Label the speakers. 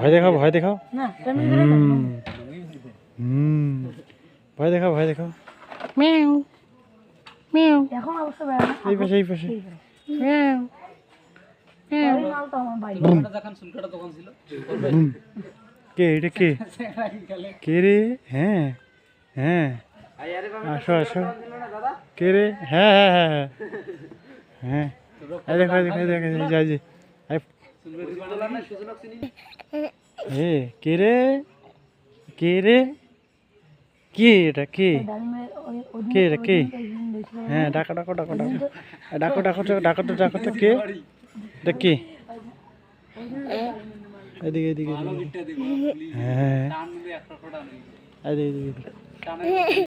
Speaker 1: ভয় দেখাও ভয় দেখাও ভয় দেখাও ভয় দেখাও মিয়াও মিয়াও এখন অবশ্য এই পাশে এই পাশে মিয়াও কে এটা কে কে রে হ্যাঁ হ্যাঁ আসো আসো কে রে হ্যাঁ হ্যাঁ হ্যাঁ হ্যাঁ দেখো দেখো দেখো যাই যে এ কে রে কে রে কে এটা কে কে এটা কে হ্যাঁ ডাকো ডাকো ডাকো ডাকো ডাকো ডাকো ডাকো তো ডাকো তো কে এটা কে এদিকে এদিকে হ্যাঁ এদিকে এদিকে